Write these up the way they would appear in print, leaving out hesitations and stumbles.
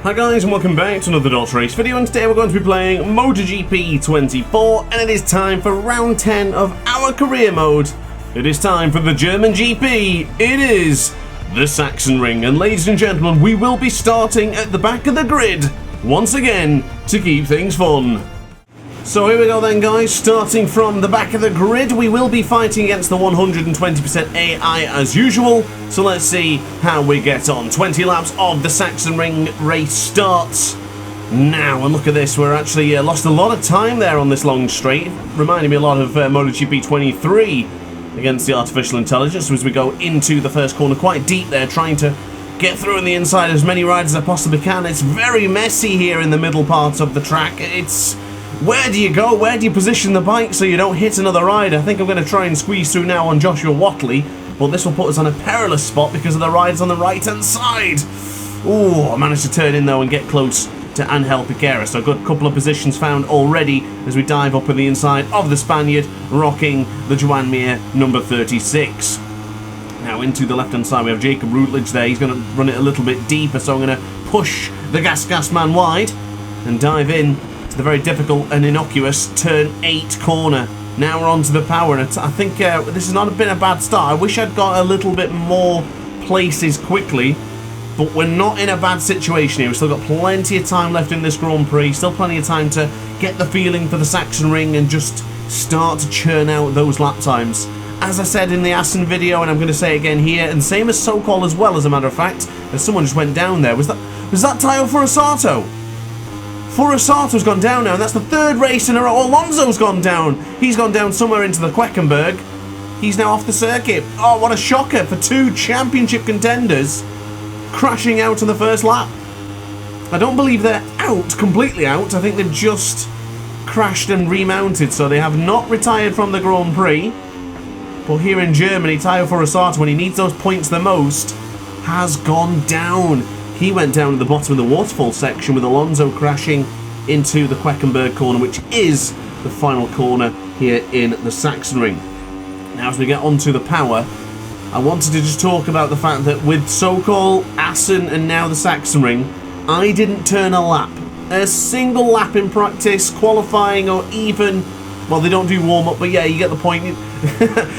Hi guys and welcome back to another DrAce video, and today we're going to be playing MotoGP 24 and it is time for round 10 of our career mode. It is time for the German GP. It is the Sachsenring, and ladies and gentlemen, we will be starting at the back of the grid once again to keep things fun. So here we go then guys, starting from the back of the grid, we will be fighting against the 120% AI as usual, so let's see how we get on. 20 laps of the Sachsenring race starts now, and look at this, we're actually lost a lot of time there on this long straight, reminding me a lot of MotoGP 23 against the artificial intelligence as we go into the first corner, quite deep there, trying to get through on the inside as many riders as I possibly can. It's very messy here in the middle part of the track. It's where do you go? Where do you position the bike so you don't hit another rider? I think I'm going to try and squeeze through now on Joshua Whatley, but this will put us on a perilous spot because of the riders on the right-hand side. Ooh, I managed to turn in though and get close to Angel Piquera, so a good couple of positions found already as we dive up on the inside of the Spaniard, rocking the Joan Mir number 36. Now into the left-hand side we have Jacob Routledge there. He's going to run it a little bit deeper, so I'm going to push the gas man wide and dive in the very difficult and innocuous turn 8 corner. Now we're on to the power, and I think this has not been a bad start. I wish I'd got a little bit more places quickly, but we're not in a bad situation here. We've still got plenty of time left in this Grand Prix, still plenty of time to get the feeling for the Sachsenring and just start to churn out those lap times. As I said in the Assen video, and I'm going to say it again here, and same as Sokol as well, as a matter of fact, as someone just went down there. Was that Tayo Furusato? Furusato's gone down now, and that's the third race in a row. Alonso's gone down. He's gone down somewhere into the Queckenberg. He's now off the circuit. Oh, what a shocker for two championship contenders crashing out on the first lap. I don't believe they're out, completely out. I think they've just crashed and remounted, so they have not retired from the Grand Prix. But here in Germany, Tayo Furusato, when he needs those points the most, has gone down. He went down at the bottom of the waterfall section with Alonso crashing into the Queckenberg corner, which is the final corner here in the Sachsenring. Now as we get onto the power, I wanted to just talk about the fact that with Sokol, Assen and now the Sachsenring, I didn't turn a lap. A single lap in practice, qualifying, or even, well, they don't do warm-up, but yeah, you get the point.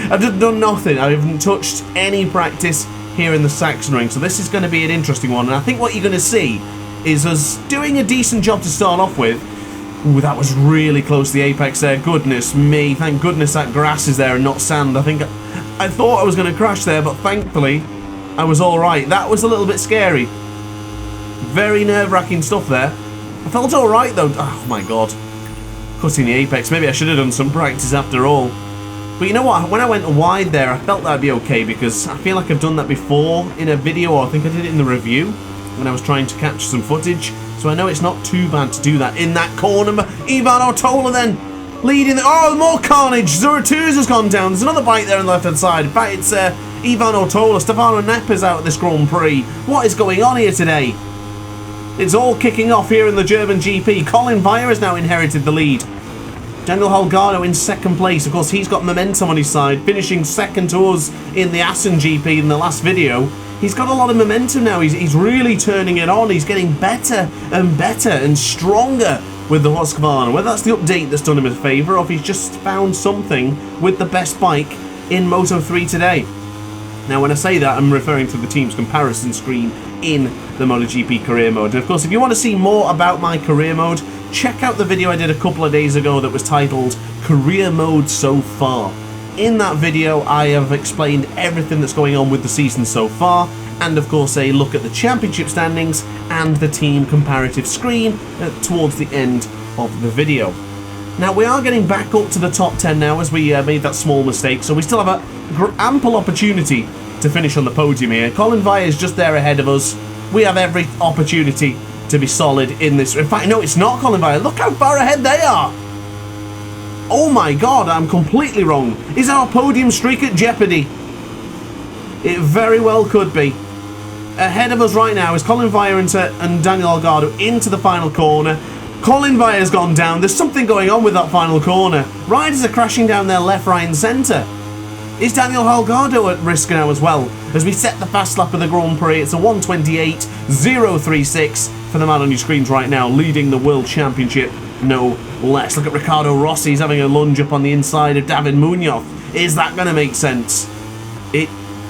I've just done nothing. I haven't touched any practice here in the Sachsenring, so this is going to be an interesting one, and I think what you're going to see is us doing a decent job to start off with. Ooh, that was really close to the apex there. Goodness me, thank goodness that grass is there and not sand. I thought I was going to crash there, but thankfully I was alright. That was a little bit scary. Very nerve-wracking stuff there. I felt alright though. Oh my god, cutting the apex. Maybe I should have done some practice after all. But you know what, when I went wide there, I felt that'd be okay, because I feel like I've done that before in a video, or I think I did it in the review when I was trying to capture some footage. So I know it's not too bad to do that in that corner. Ivan Ortola then leading the... Oh, more carnage! Zuratuzza's gone down. There's another bike there on the left-hand side. In fact, it's Ivan Ortola. Stefano Neppe's out at this Grand Prix. What is going on here today? It's all kicking off here in the German GP. Colin Vire has now inherited the lead. Daniel Holgado in second place. Of course, he's got momentum on his side, finishing second to us in the Assen GP in the last video. He's got a lot of momentum now. He's really turning it on. He's getting better and stronger with the Husqvarna. Whether that's the update that's done him a favour, or if he's just found something with the best bike in Moto3 today. Now, when I say that, I'm referring to the team's comparison screen in the MotoGP career mode. And of course, if you want to see more about my career mode, check out the video I did a couple of days ago that was titled Career Mode So Far. In that video, I have explained everything that's going on with the season so far, and of course a look at the championship standings and the team comparative screen towards the end of the video. Now, we are getting back up to the top 10 now as we made that small mistake, so we still have an ample opportunity to finish on the podium here. Colin Vire is just there ahead of us. We have every opportunity to be solid in this. In fact, no, it's not Colin Vire. Look how far ahead they are. Oh my god, I'm completely wrong. Is our podium streak at jeopardy? It very well could be. Ahead of us right now is Colin Vire and Daniel Holgado into the final corner. Colin Vire's gone down. There's something going on with that final corner. Riders are crashing down their left, right and centre. Is Daniel Holgado at risk now as well? As we set the fast lap of the Grand Prix, it's a 1:28.036 for the man on your screens right now, leading the World Championship, no less. Look at Ricardo Rossi, he's having a lunge up on the inside of David Munoz. Is that going to make sense? It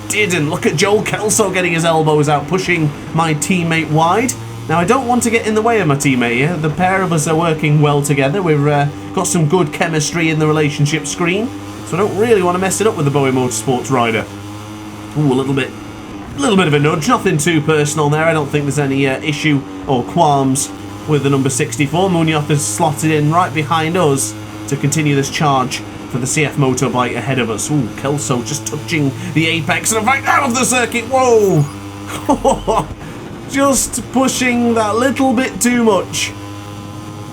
didn't. Look at Joel Kelso getting his elbows out, pushing my teammate wide. Now, I don't want to get in the way of my teammate here. The pair of us are working well together. We've got some good chemistry in the relationship screen, so I don't really want to mess it up with the BOE Motorsports rider. Ooh, a little bit of a nudge. Nothing too personal there. I don't think there's any issue or qualms with the number 64. Munoz is slotted in right behind us to continue this charge for the CF motorbike ahead of us. Ooh, Kelso just touching the apex and in fact out of the circuit. Whoa! Just pushing that little bit too much.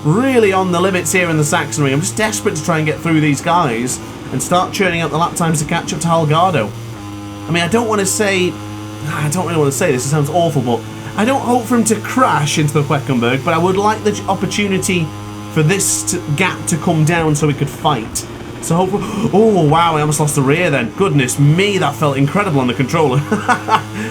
Really on the limits here in the Sachsenring. I'm just desperate to try and get through these guys and start churning out the lap times to catch up to Holgado. I mean, I don't really want to say this, it sounds awful, but I don't hope for him to crash into the Queckenberg, but I would like the opportunity for this gap to come down so we could fight. So hopefully... Oh, wow, I almost lost the rear then. Goodness me, that felt incredible on the controller.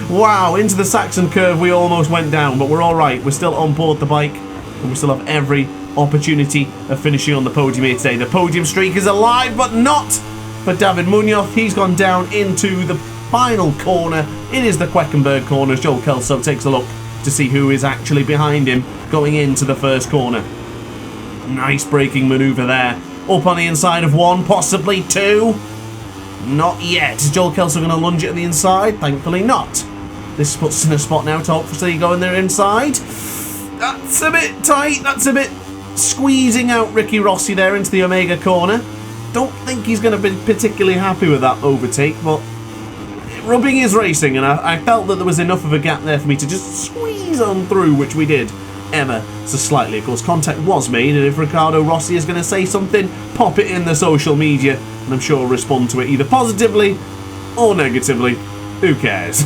Wow, into the Saxon curve we almost went down, but we're all right. We're still on board the bike, and we still have every opportunity of finishing on the podium here today. The podium streak is alive, but not for David Munoz. He's gone down into the final corner. It is the Queckenberg corner as Joel Kelso takes a look to see who is actually behind him going into the first corner. Nice braking manoeuvre there. Up on the inside of one, possibly two. Not yet. Is Joel Kelso going to lunge it at the inside? Thankfully not. This puts us in a spot now to hopefully go in there inside. That's a bit tight. That's a bit squeezing out Ricky Rossi there into the Omega corner. Don't think he's going to be particularly happy with that overtake, but rubbing is racing, and I felt that there was enough of a gap there for me to just squeeze on through, which we did ever so slightly. Of course, contact was made, and if Ricardo Rossi is going to say something, pop it in the social media, and I'm sure I'll respond to it either positively or negatively. Who cares?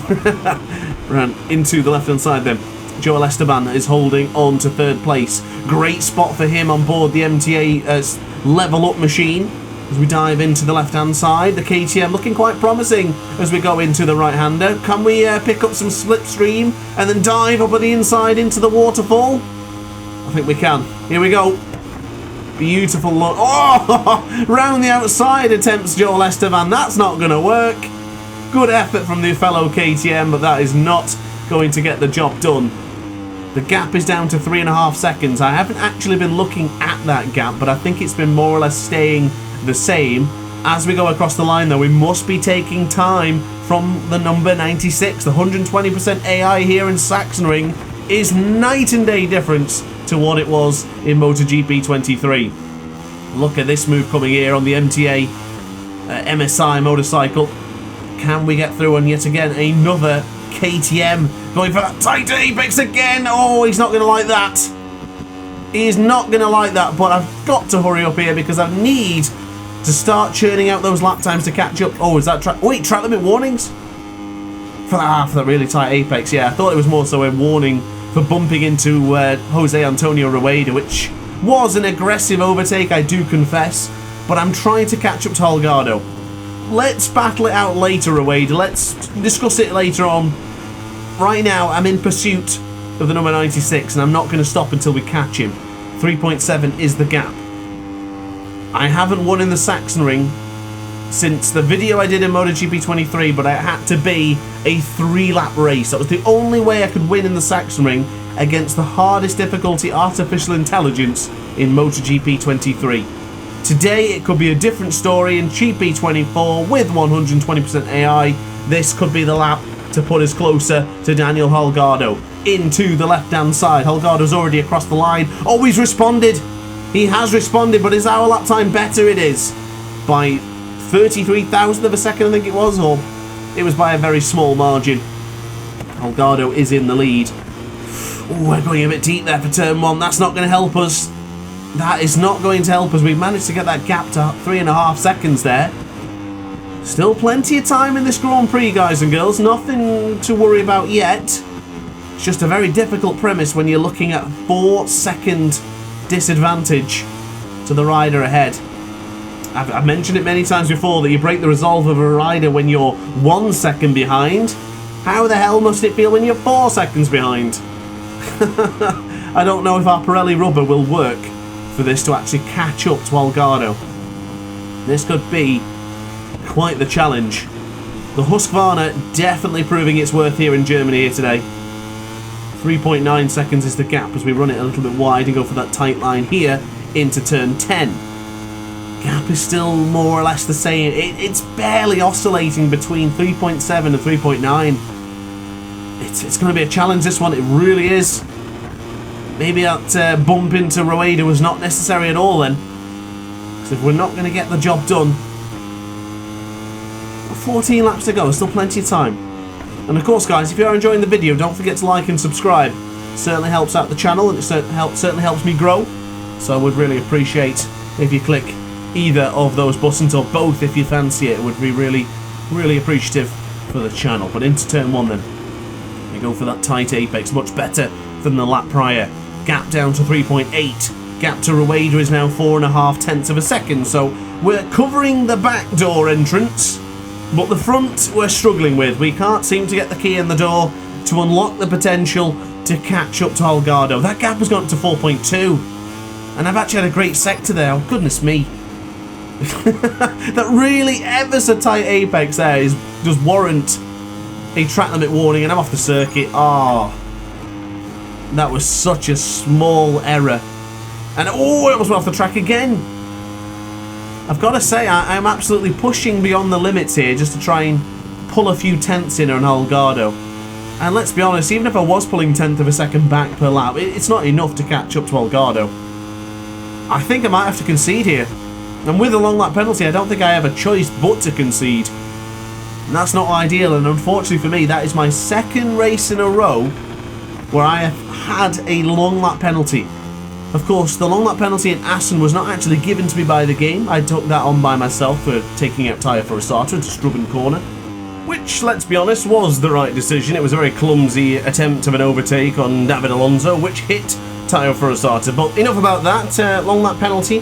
Ran into the left-hand side then. Joel Esteban is holding on to third place. Great spot for him on board the MTA level up machine. As we dive into the left-hand side, the KTM looking quite promising as we go into the right-hander. Can we pick up some slipstream and then dive up on the inside into the waterfall? I think we can. Here we go. Beautiful look. Oh! Round the outside attempts Joel Esteban. That's not going to work. Good effort from the fellow KTM, but that is not going to get the job done. The gap is down to 3.5 seconds. I haven't actually been looking at that gap, but I think it's been more or less staying the same. As we go across the line though, we must be taking time from the number 96. The 120% AI here in Sachsenring is night and day difference to what it was in MotoGP 23. Look at this move coming here on the MTA MSI motorcycle. Can we get through? And yet again another KTM going for that tight apex again. Oh, he's not going to like that. He's not going to like that, but I've got to hurry up here because I need to start churning out those lap times to catch up. Oh, is that track? Wait, track limit warnings? For that really tight apex. Yeah, I thought it was more so a warning for bumping into Jose Antonio Rueda, which was an aggressive overtake, I do confess, but I'm trying to catch up to Holgado. Let's battle it out later, Rueda. Let's discuss it later on. Right now, I'm in pursuit of the number 96, and I'm not going to stop until we catch him. 3.7 is the gap. I haven't won in the Sachsenring since the video I did in MotoGP 23, but it had to be a 3-lap race. That was the only way I could win in the Sachsenring against the hardest difficulty artificial intelligence in MotoGP 23. Today it could be a different story in GP24 with 120% AI. This could be the lap to put us closer to Daniel Holgado. Into the left-hand side. Holgado's already across the line. Oh, he's responded. He has responded, but is our lap time better? It is. By 33,000 of a second, I think it was, or it was by a very small margin. Holgado is in the lead. Ooh, we're going a bit deep there for turn 1. That's not going to help us. That is not going to help us. We've managed to get that gap to 3.5 seconds there. Still plenty of time in this Grand Prix, guys and girls. Nothing to worry about yet. It's just a very difficult premise when you're looking at 4-second disadvantage to the rider ahead. I've mentioned it many times before that you break the resolve of a rider when you're 1 second behind. How the hell must it feel when you're 4 seconds behind? I don't know if our Pirelli rubber will work for this to actually catch up to Holgado. This could be quite the challenge. The Husqvarna definitely proving its worth here in Germany here today. 3.9 seconds is the gap as we run it a little bit wide and go for that tight line here into turn 10. Gap is still more or less the same. It's barely oscillating between 3.7 and 3.9. It's going to be a challenge, this one. It really is. Maybe that bump into Rueda was not necessary at all then. Because if we're not going to get the job done, 14 laps to go, still plenty of time. And of course, guys, if you are enjoying the video, don't forget to like and subscribe. It certainly helps out the channel, and it certainly helps me grow. So I would really appreciate if you click either of those buttons, or both if you fancy it. It would be really, really appreciative for the channel. But into turn 1 then. We go for that tight apex, much better than the lap prior. Gap down to 3.8. Gap to Rueda is now 4.5 tenths of a second. So we're covering the back door entrance. But the front we're struggling with. We can't seem to get the key in the door to unlock the potential to catch up to Holgado. That gap has gone up to 4.2. And I've actually had a great sector there. Oh, goodness me. That really ever so tight apex there does warrant a track limit warning, and I'm off the circuit. Ah, that was such a small error. And oh, I almost went off the track again. I've got to say, I'm absolutely pushing beyond the limits here just to try and pull a few tenths in on Holgado. And let's be honest, even if I was pulling 1/10 of a second back per lap, it's not enough to catch up to Holgado. I think I might have to concede here. And with a long lap penalty, I don't think I have a choice but to concede. And that's not ideal, and unfortunately for me, that is my second race in a row where I have had a long lap penalty. Of course, the long lap penalty in Assen was not actually given to me by the game. I took that on by myself for taking out tyre for a starter into Strubben corner, which, let's be honest, was the right decision. It was a very clumsy attempt of an overtake on David Alonso, which hit tyre for a starter. But enough about that long lap penalty.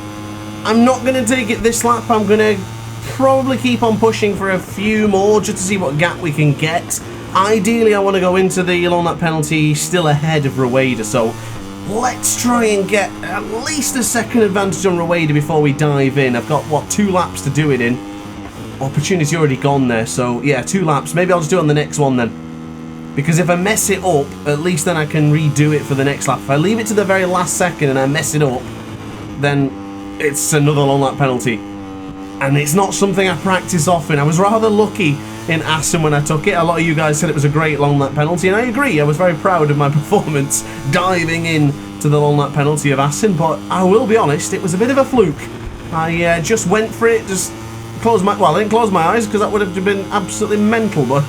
I'm not going to take it this lap. I'm going to probably keep on pushing for a few more just to see what gap we can get. Ideally, I want to go into the long lap penalty still ahead of Rueda, so let's try and get at least a second advantage on Rueda before we dive in. I've got, what, 2 laps to do it in. Opportunity already gone there, so yeah, 2 laps. Maybe I'll just do it on the next one then. Because if I mess it up, at least then I can redo it for the next lap. If I leave it to the very last second and I mess it up, then it's another long lap penalty. And it's not something I practice often. I was rather lucky in Assen when I took it. A lot of you guys said it was a great long lap penalty, and I agree. I was very proud of my performance diving in to the long lap penalty of Assen, but I will be honest, it was a bit of a fluke. I just went for it, just closed my, well, I didn't close my eyes because that would have been absolutely mental, but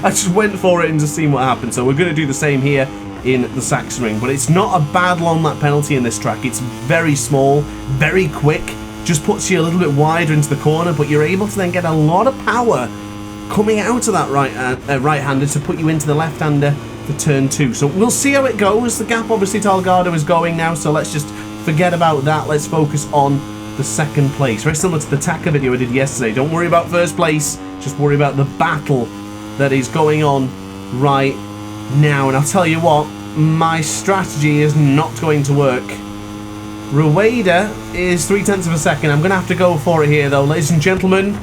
I just went for it and just seen what happened. So we're going to do the same here in the Sachsenring, but it's not a bad long lap penalty in this track. It's very small, very quick, just puts you a little bit wider into the corner, but you're able to then get a lot of power coming out of that right-hander to put you into the left-hander for turn 2. So we'll see how it goes. The gap obviously to Holgado is going now, so let's just forget about that. Let's focus on the second place. Very similar to the Taka video I did yesterday. Don't worry about first place, just worry about the battle that is going on right now. And I'll tell you what, my strategy is not going to work. Rueda is 0.3 of a second. I'm going to have to go for it here though, ladies and gentlemen.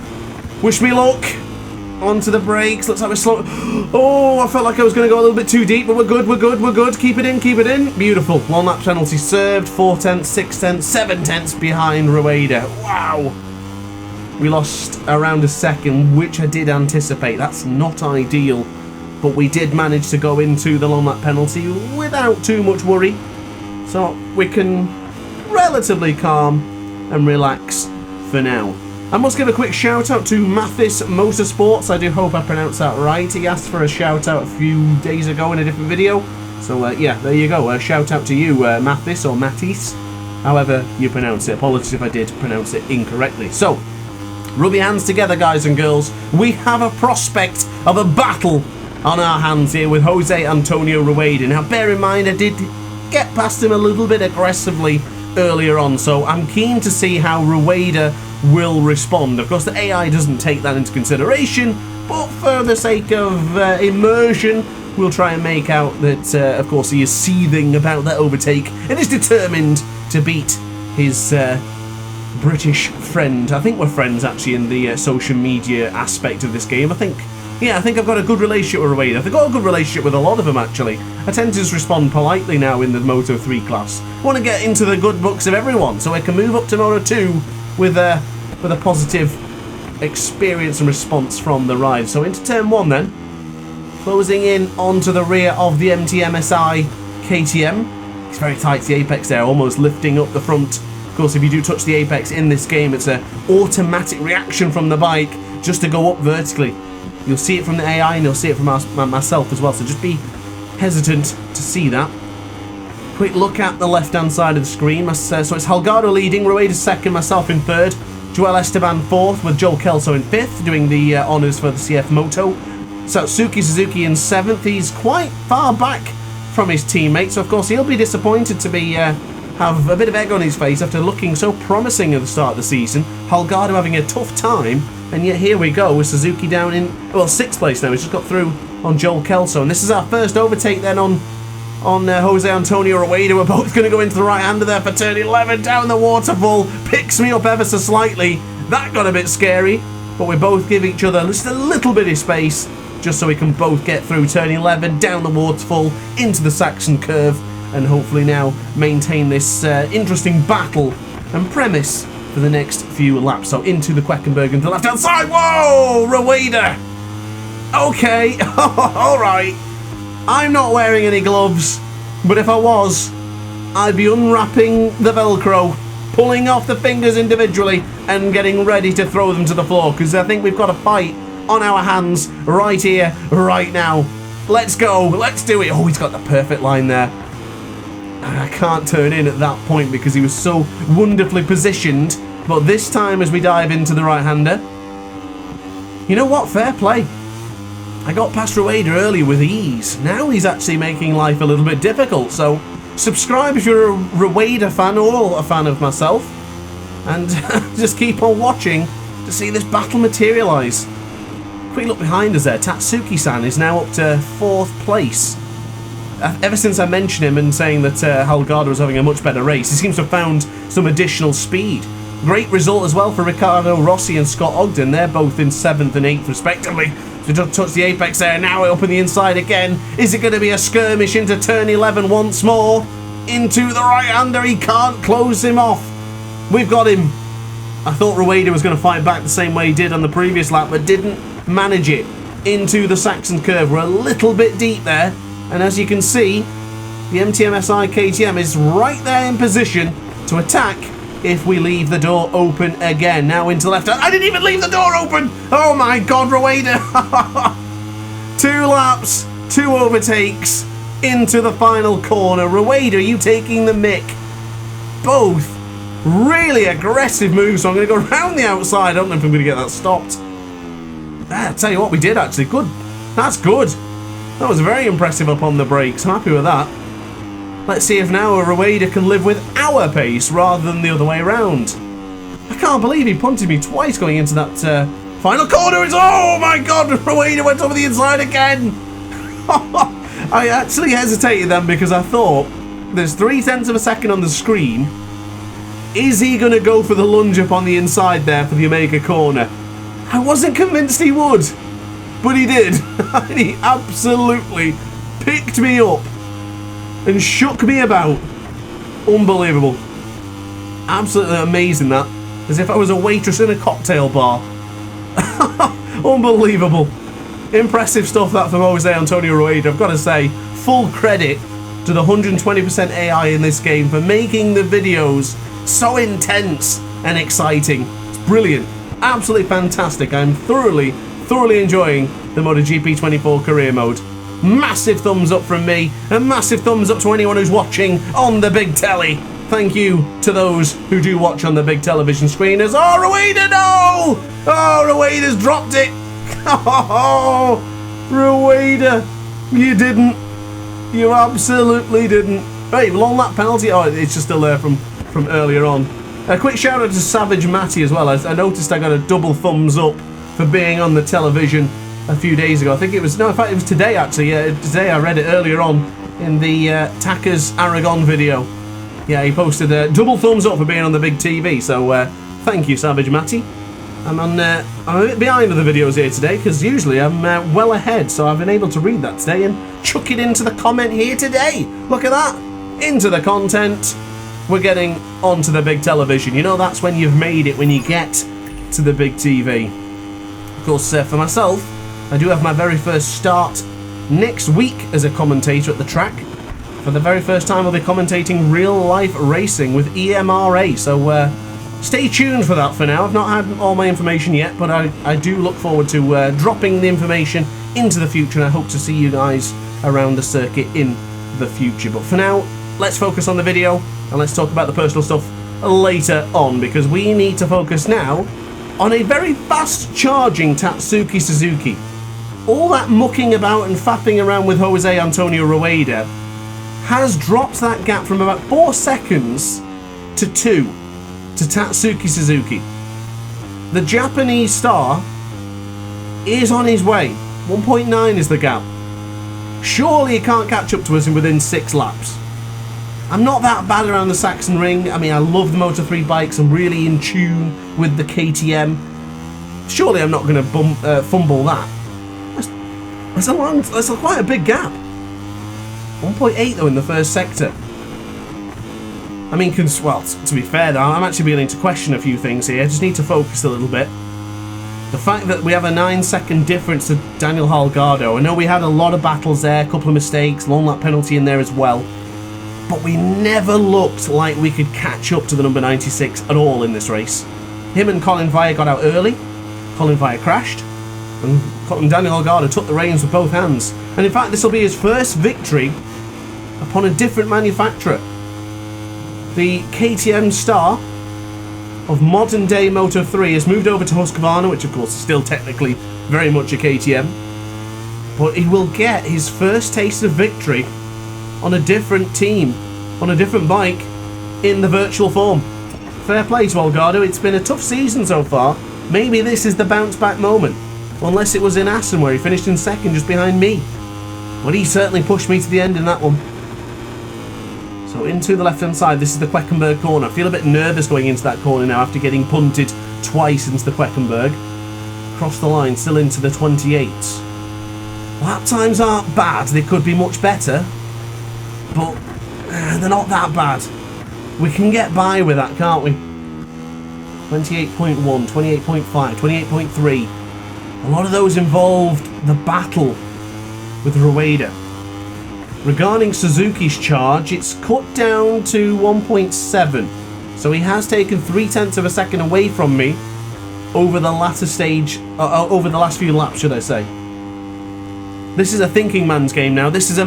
Wish me luck. Onto the brakes. Looks like we're slow. Oh, I felt like I was going to go a little bit too deep, but we're good, we're good, we're good. Keep it in, keep it in. Beautiful. Long lap penalty served. 0.4, 0.6, 0.7 behind Rueda. Wow. We lost around a second, which I did anticipate. That's not ideal, but we did manage to go into the long lap penalty without too much worry. So we can relatively calm and relax for now. I must give a quick shout out to BOE Motorsports. I do hope I pronounced that right. He asked for a shout out a few days ago in a different video. So yeah, there you go. A shout out to you, Mathis or Matisse, however you pronounce it. Apologies if I did pronounce it incorrectly. So, rub your hands together, guys and girls. We have a prospect of a battle on our hands here with Jose Antonio Rueda. Now, bear in mind, I did get past him a little bit aggressively earlier on, so I'm keen to see how Rueda will respond. Of course, the AI doesn't take that into consideration, but for the sake of immersion, we'll try and make out that, of course, he is seething about that overtake and is determined to beat his British friend. I think we're friends, actually, in the social media aspect of this game. I think I've got a good relationship with Rueda. I've got a good relationship with a lot of them, actually. I tend to just respond politely now in the Moto 3 class. I want to get into the good books of everyone, so I can move up to Moto 2 with a positive experience and response from the ride. So into turn 1 then. Closing in onto the rear of the MTMSI KTM. It's very tight to the apex there, almost lifting up the front. Of course, if you do touch the apex in this game, it's an automatic reaction from the bike just to go up vertically. You'll see it from the AI and you'll see it from myself as well, so just be hesitant to see that. Quick look at the left-hand side of the screen. So it's Holgado leading, Rueda second, myself in third, Joel Esteban fourth, with Joel Kelso in fifth, doing the honours for the CF Moto. Suzuki in seventh. He's quite far back from his teammates, so of course he'll be disappointed to be have a bit of egg on his face after looking so promising at the start of the season. Holgado having a tough time, and yet here we go with Suzuki down in, well, sixth place now. He's just got through on Joel Kelso, and this is our first overtake then on Jose Antonio Rueda. We're both going to go into the right-hander there for turn 11, down the waterfall, picks me up ever so slightly. That got a bit scary, but we both give each other just a little bit of space, just so we can both get through turn 11, down the waterfall, into the Saxon curve, and hopefully now maintain this interesting battle and premise for the next few laps. So into the Queckenberg into the left-hand side. Whoa, Rueda. Okay, alright. I'm not wearing any gloves, but if I was, I'd be unwrapping the Velcro, pulling off the fingers individually, and getting ready to throw them to the floor, because I think we've got a fight on our hands right here, right now. Let's go, let's do it. Oh, he's got the perfect line there. I can't turn in at that point because he was so wonderfully positioned. But this time, as we dive into the right-hander, you know what? Fair play. I got past Rueda earlier with ease. Now he's actually making life a little bit difficult. So subscribe if you're a Rueda fan or a fan of myself. And just keep on watching to see this battle materialise. Quick look behind us there. Tatsuki-san is now up to 4th place. Ever since I mentioned him and saying that Holgado was having a much better race, he seems to have found some additional speed. Great result as well for Ricardo Rossi and Scott Ogden. They're both in 7th and 8th respectively. So just touch the apex there, now up in the inside again. Is it going to be a skirmish into turn 11 once more? Into the right-hander, he can't close him off. We've got him. I thought Rueda was going to fight back the same way he did on the previous lap, but didn't manage it. Into the Saxon curve, we're a little bit deep there. And as you can see, the MTMSI KTM is right there in position to attack if we leave the door open again. Now into the left. I didn't even leave the door open! Oh my god, Rueda! 2 laps, 2 overtakes into the final corner. Rueda, are you taking the mick? Both really aggressive moves, so I'm going to go around the outside. I don't know if I'm going to get that stopped. I'll tell you what, we did actually. Good. That's good. That was very impressive up on the brakes. I'm happy with that. Let's see if now Rueda can live with our pace rather than the other way around. I can't believe he punted me twice going into that final corner. Oh my god, Rueda went over the inside again. I actually hesitated then because I thought there's 0.3 of a second on the screen. Is he going to go for the lunge up on the inside there for the Omega corner? I wasn't convinced he would. But he did. And he absolutely picked me up and shook me about. Unbelievable. Absolutely amazing that. As if I was a waitress in a cocktail bar. Unbelievable. Impressive stuff that from Jose Antonio Rueda. I've got to say, full credit to the 120% AI in this game for making the videos so intense and exciting. It's brilliant. Absolutely fantastic. I'm thoroughly enjoying the MotoGP 24 career mode. Massive thumbs up from me, and massive thumbs up to anyone who's watching on the big telly. Thank you to those who do watch on the big television screen. As Rueda, no! Oh, Rueda's dropped it. Oh, Rueda, you didn't. You absolutely didn't. Hey, long lap penalty. Oh, it's just still there from earlier on. A quick shout out to Savage Matty as well. I noticed I got a double thumbs up for being on the television a few days ago. I think it was, no, in fact it was today actually. Yeah, today I read it earlier on in the Taka's Aragon video. Yeah, he posted a double thumbs up for being on the big TV, so thank you, Savage Matty. I'm a bit behind on the videos here today, because usually I'm well ahead, so I've been able to read that today and chuck it into the comment here today. Look at that! Into the content. We're getting onto the big television. You know, that's when you've made it, when you get to the big TV. Of course, for myself, I do have my very first start next week as a commentator at the track. For the very first time, I'll be commentating real-life racing with EMRA, so stay tuned for that for now. I've not had all my information yet, but I do look forward to dropping the information into the future, and I hope to see you guys around the circuit in the future. But for now, let's focus on the video, and let's talk about the personal stuff later on, because we need to focus now on a very fast-charging Tatsuki Suzuki. All that mucking about and faffing around with Jose Antonio Rueda has dropped that gap from about 4 seconds to 2 to Tatsuki Suzuki. The Japanese star is on his way. 1.9 is the gap. Surely he can't catch up to us within 6 laps. I'm not that bad around the Sachsenring. I mean, I love the Moto3 bikes. I'm really in tune with the KTM. Surely I'm not going to fumble that. That's quite a big gap. 1.8 though in the first sector. I mean, well, to be fair though, I'm actually beginning to question a few things here. I just need to focus a little bit. The fact that we have a 9-second difference to Daniel Holgado. I know we had a lot of battles there, a couple of mistakes, long lap penalty in there as well. But we never looked like we could catch up to the number 96 at all in this race. Him and Colin Vire got out early. Colin Vire crashed. And Daniel Holgado took the reins with both hands. And in fact, this will be his first victory upon a different manufacturer. The KTM star of modern day Moto3 has moved over to Husqvarna, which of course is still technically very much a KTM. But he will get his first taste of victory on a different team, on a different bike, in the virtual form. Fair play to Holgado. It's been a tough season so far. Maybe this is the bounce back moment. Unless it was in Assen where he finished in second just behind me. But he certainly pushed me to the end in that one. So into the left hand side, this is the Queckenberg corner. I feel a bit nervous going into that corner now after getting punted twice into the Queckenberg. Across the line, still into the 28s. Lap times aren't bad, they could be much better. But they're not that bad. We can get by with that, can't we? 28.1, 28.5, 28.3. A lot of those involved the battle with Rueda. Regarding Suzuki's charge, it's cut down to 1.7. So he has taken 0.3 of a second away from me over the latter stage, over the last few laps, should I say. This is a thinking man's game now. This is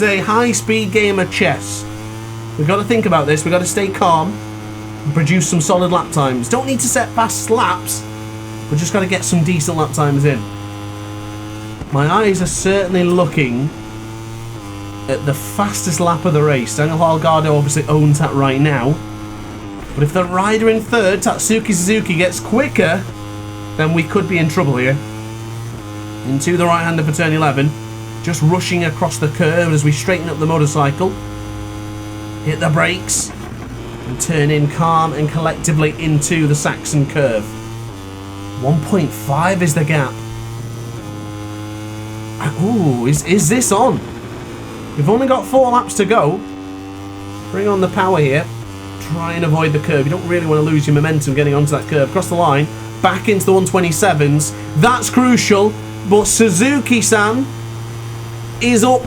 a high-speed game of chess. We've got to think about this. We've got to stay calm and produce some solid lap times. Don't need to set fast laps. We've just got to get some decent lap times in. My eyes are certainly looking at the fastest lap of the race. Daniel Holgado obviously owns that right now. But if the rider in third, Tatsuki Suzuki, gets quicker, then we could be in trouble here. Into the right-hander for turn 11. Just rushing across the curve as we straighten up the motorcycle. Hit the brakes. And turn in calm and collectively into the Saxon curve. 1.5 is the gap. Ooh, is this on? We've only got 4 laps to go. Bring on the power here. Try and avoid the curve. You don't really want to lose your momentum getting onto that curve. Across the line, back into the 127s. That's crucial. But Suzuki-san is up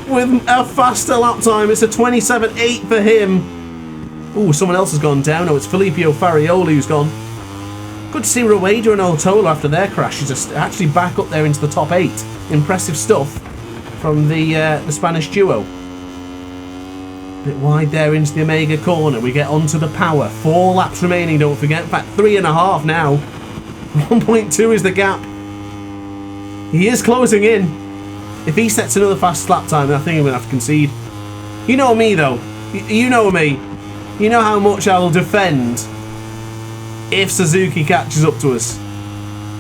with a faster lap time. It's a 27.8 for him. Ooh, someone else has gone down. Oh, it's Filippo Farioli who's gone. Good to see Rueda and Otola after their crashes are actually back up there into the top 8. Impressive stuff from the Spanish duo. Bit wide there into the Omega corner. We get onto the power. 4 laps remaining, don't forget. In fact, 3.5 now. 1.2 is the gap. He is closing in. If he sets another fast lap time, then I think I'm going to have to concede. You know me, though. You know me. You know how much I will defend if Suzuki catches up to us.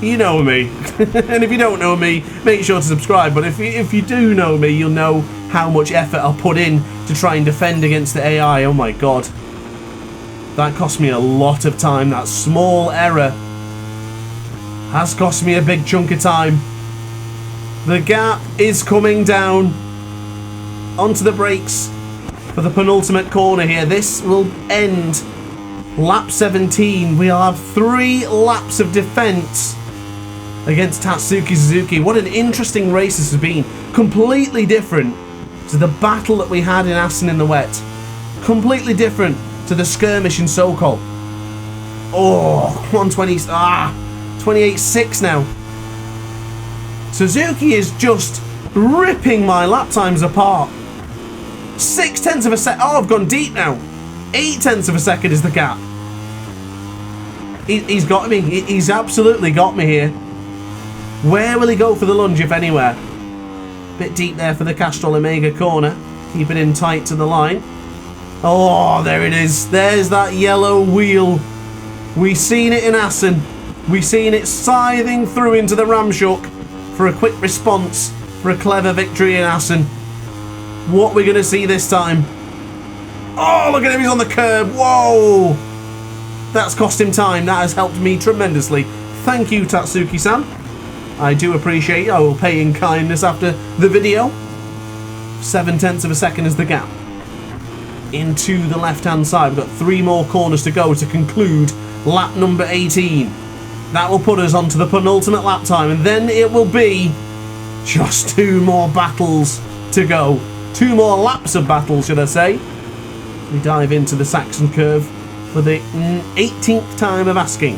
you know me. And if you don't know me, make sure to subscribe. But if you do know me, you'll know how much effort I'll put in to try and defend against the AI. Oh my god. That cost me a lot of time. That small error has cost me a big chunk of time. The gap is coming down onto the brakes for the penultimate corner here. This will end lap 17. We'll have 3 laps of defense against Tatsuki Suzuki. What an interesting race this has been. Completely different to the battle that we had in Assen in the wet. Completely different to the skirmish in Sokol. Oh, 28.6 now. Suzuki is just ripping my lap times apart. 0.6 of a second. Oh, I've gone deep now. 0.8 of a second is the gap. He's got me. He's absolutely got me here. Where will he go for the lunge, if anywhere? Bit deep there for the Castrol Omega corner. Keep it in tight to the line. Oh, there it is. There's that yellow wheel. We seen it in Assen. We seen it scything through into the Ramshook for a quick response, for a clever victory in Assen. What we're going to see this time. Oh, look at him. He's on the curb. Whoa. That's cost him time. That has helped me tremendously. Thank you, Tatsuki-san. I do appreciate it. I will pay in kindness after the video. 0.7 of a second is the gap. Into the left-hand side. We've got 3 more corners to go to conclude lap number 18. That will put us onto the penultimate lap time, and then it will be just 2 more battles to go. 2 more laps of battles, should I say. We dive into the Saxon curve for the 18th time of asking.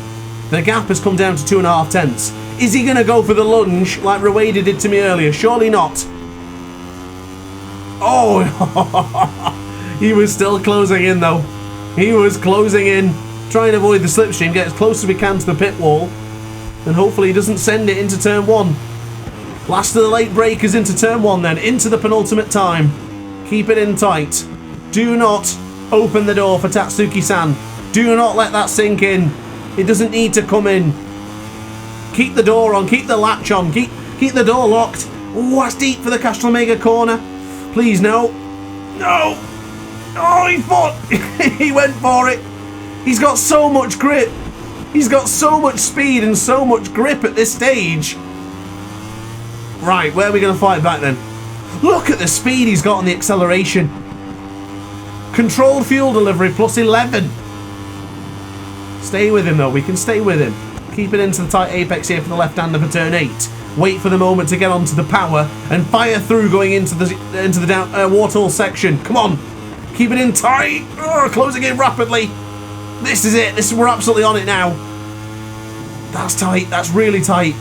The gap has come down to 2.5 tenths. Is he going to go for the lunge like Rueda did to me earlier? Surely not. Oh, he was still closing in though. He was closing in. Try and avoid the slipstream, get as close as we can to the pit wall, and hopefully he doesn't send it into turn 1. Last of the late breakers into turn 1 then, into the penultimate time. Keep it in tight. Do not open the door for Tatsuki-san. Do not let that sink in. It doesn't need to come in. Keep the door on, keep the latch on, keep the door locked. Oh, that's deep for the Castrol Omega corner. Please, no. No. Oh, he fought. He went for it. He's got so much grip. He's got so much speed and so much grip at this stage. Right, where are we going to fight back then? Look at the speed he's got on the acceleration. Controlled fuel delivery plus 11. Stay with him though, we can stay with him. Keep it into the tight apex here for the left hander for turn 8. Wait for the moment to get onto the power and fire through going into the down Warthol section. Come on. Keep it in tight. Closing in rapidly. This is it. We're absolutely on it now. That's tight. That's really tight.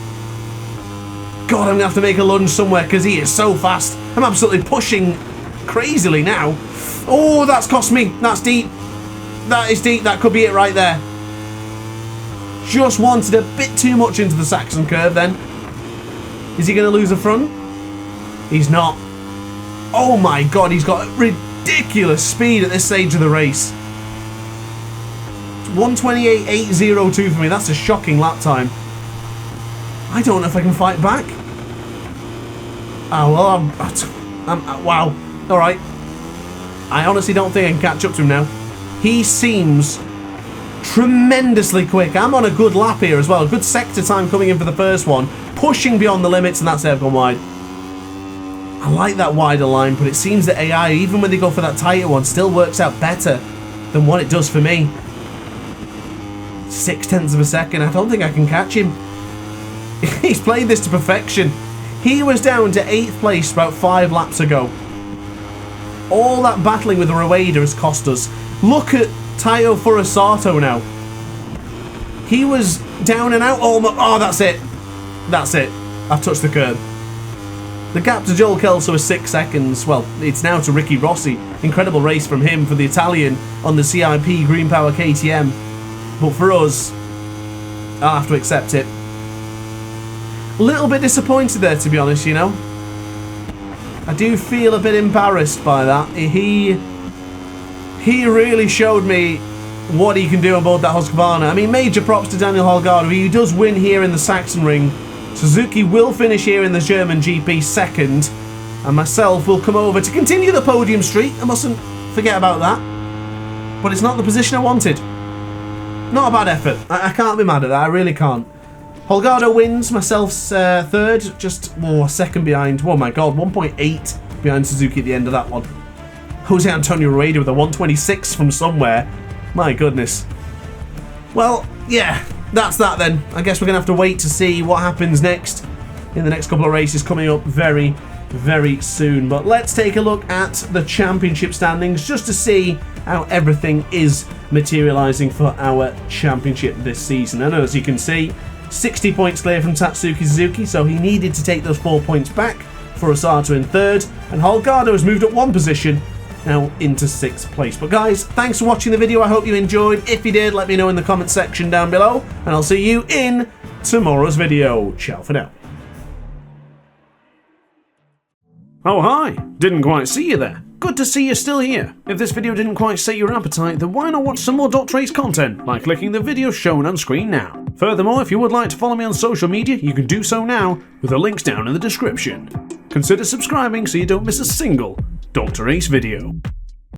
God, I'm going to have to make a lunge somewhere because he is so fast. I'm absolutely pushing crazily now. Oh, that's cost me. That's deep. That is deep. That could be it right there. Just wanted a bit too much into the Saxon curve then. Is he going to lose a front? He's not. Oh my god, he's got ridiculous speed at this stage of the race. 1:28.802 for me. That's a shocking lap time. I don't know if I can fight back. Oh, well, wow. Alright. I honestly don't think I can catch up to him now. He seems tremendously quick. I'm on a good lap here as well. A good sector time coming in for the first one. Pushing beyond the limits, and that's it. I've gone wide. I like that wider line, but it seems that AI, even when they go for that tighter one, still works out better than what it does for me. 0.6 of a second. I don't think I can catch him. He's played this to perfection. He was down to 8th place about 5 laps ago. All that battling with the Rueda has cost us. Look at Taio Furusato now. He was down and out almost. Oh, that's it. That's it. I've touched the curb. The gap to Joel Kelso is 6 seconds. Well, it's now to Ricky Rossi. Incredible race from him for the Italian on the CIP Green Power KTM. But for us, I'll have to accept it. A little bit disappointed there, to be honest, you know. I do feel a bit embarrassed by that. He really showed me what he can do on board that Husqvarna. I mean, major props to Daniel Holgado. He does win here in the Sachsenring. Suzuki will finish here in the German GP second, and myself will come over to continue the podium streak. I mustn't forget about that. But it's not the position I wanted. Not a bad effort. I can't be mad at that. I really can't. Holgado wins. Myself's third. Just second behind. Oh my god, 1.8 behind Suzuki at the end of that one. Jose Antonio Rueda with a 126 from somewhere. My goodness. Well, yeah, that's that then. I guess we're going to have to wait to see what happens next in the next couple of races coming up very, very soon. But let's take a look at the championship standings just to see how everything is materialising for our championship this season. And as you can see, 60 points clear from Tatsuki Suzuki, so he needed to take those 4 points back for Osato in third. And Holgado has moved up one position, now into 6th place. But guys, thanks for watching the video. I hope you enjoyed. If you did, let me know in the comment section down below, and I'll see you in tomorrow's video. Ciao for now. Oh hi, didn't quite see you there. Good to see you're still here. If this video didn't quite set your appetite, then why not watch some more DrAce content by clicking the video shown on screen now. Furthermore, if you would like to follow me on social media, you can do so now with the links down in the description. Consider subscribing so you don't miss a single DrAce video.